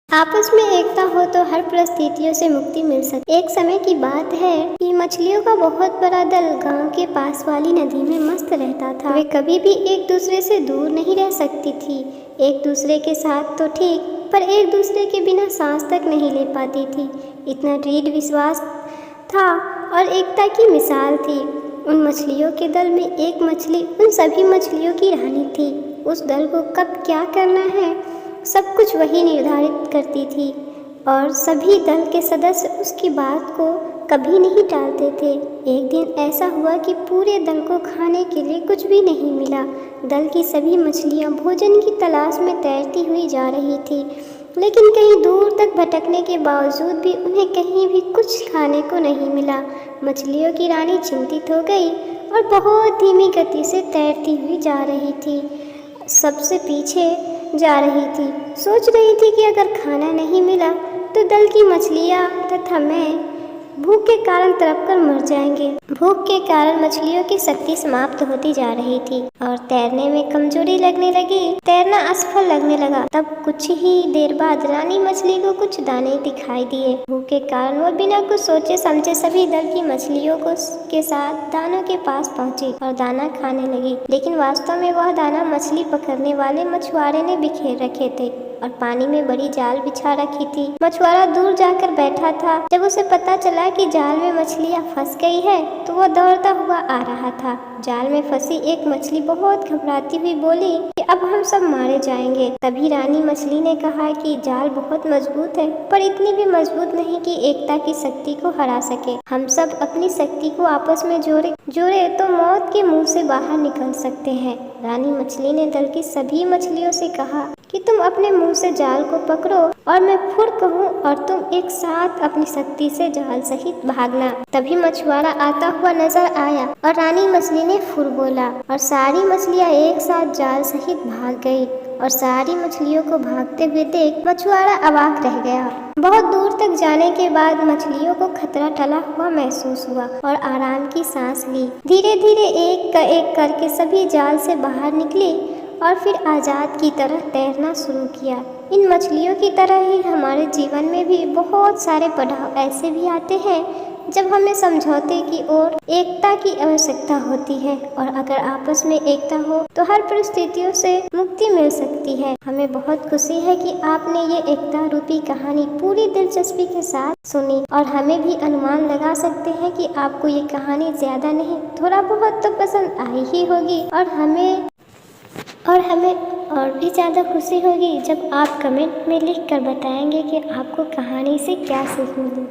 आपस में एकता हो तो हर परिस्थितियों से मुक्ति मिल सकती। एक समय की बात है कि मछलियों का बहुत बड़ा दल गांव के पास वाली नदी में मस्त रहता था। वे कभी भी एक दूसरे से दूर नहीं रह सकती थी। एक दूसरे के साथ तो ठीक, पर एक दूसरे के बिना सांस तक नहीं ले पाती थी। इतना दृढ़ विश्वास था और एकता की मिसाल थी। उन मछलियों के दल में एक मछली उन सभी मछलियों की रानी थी। उस दल को कब क्या करना है सब कुछ वही निर्धारित करती थी और सभी दल के सदस्य उसकी बात को कभी नहीं टालते थे। एक दिन ऐसा हुआ कि पूरे दल को खाने के लिए कुछ भी नहीं मिला। दल की सभी मछलियां भोजन की तलाश में तैरती हुई जा रही थी, लेकिन कहीं दूर तक भटकने के बावजूद भी उन्हें कहीं भी कुछ खाने को नहीं मिला। मछलियों की रानी चिंतित हो गई और बहुत धीमी गति से तैरती हुई जा रही थी। सबसे पीछे जा रही थी, सोच रही थी कि अगर खाना नहीं मिला तो दल की मछलियाँ तथा मैं भूख के कारण तड़प कर मर जाएंगे। भूख के कारण मछलियों की शक्ति समाप्त होती जा रही थी और तैरने में कमजोरी लगने लगी। तैरना असफल लगने लगा। तब कुछ ही देर बाद रानी मछली को कुछ दाने दिखाई दिए। भूख के कारण वो बिना कुछ सोचे समझे सभी दल की मछलियों को के साथ दानों के पास पहुंची और दाना खाने लगी। लेकिन वास्तव में वह दाना मछली पकड़ने वाले मछुआरे ने बिखेर रखे थे और पानी में बड़ी जाल बिछा रखी थी। मछुआरा दूर जाकर बैठा था। जब उसे पता चला कि जाल में मछलियां फंस गई है तो वह दौड़ता हुआ आ रहा था। जाल में फंसी एक मछली बहुत घबराती हुई बोली कि अब हम सब मारे जाएंगे। तभी रानी मछली ने कहा कि जाल बहुत मजबूत है, पर इतनी भी मजबूत नहीं कि एकता की शक्ति को हरा सके। हम सब अपनी शक्ति को आपस में जोड़े तो मौत के मुंह से बाहर निकल सकते हैं। रानी मछली ने दल की सभी मछलियों से कहा कि तुम अपने मुंह से जाल को पकड़ो और मैं फुर कहूँ और तुम एक साथ अपनी शक्ति से जाल सहित भागना। तभी मछुआरा आता हुआ नजर आया और रानी मछली ने फुर बोला और सारी मछलियाँ एक साथ जाल सहित भाग गई और सारी मछलियों को भागते हुए देख मछुआरा अवाक रह गया। बहुत दूर तक जाने के बाद मछलियों को खतरा टला हुआ महसूस हुआ और आराम की सांस ली। धीरे धीरे एक करके सभी जाल से बाहर निकली और फिर आज़ाद की तरह तैरना शुरू किया। इन मछलियों की तरह ही हमारे जीवन में भी बहुत सारे पड़ाव ऐसे भी आते हैं जब हमें समझौते की ओर एकता की आवश्यकता होती है और अगर आपस में एकता हो तो हर परिस्थितियों से मुक्ति मिल सकती है। हमें बहुत खुशी है कि आपने ये एकता रूपी कहानी पूरी दिलचस्पी के साथ सुनी और हमें भी अनुमान लगा सकते हैं कि आपको ये कहानी ज्यादा नहीं थोड़ा बहुत तो पसंद आई ही होगी और हमें और भी ज़्यादा खुशी होगी जब आप कमेंट में लिख कर बताएंगे कि आपको कहानी से क्या सीख मिली।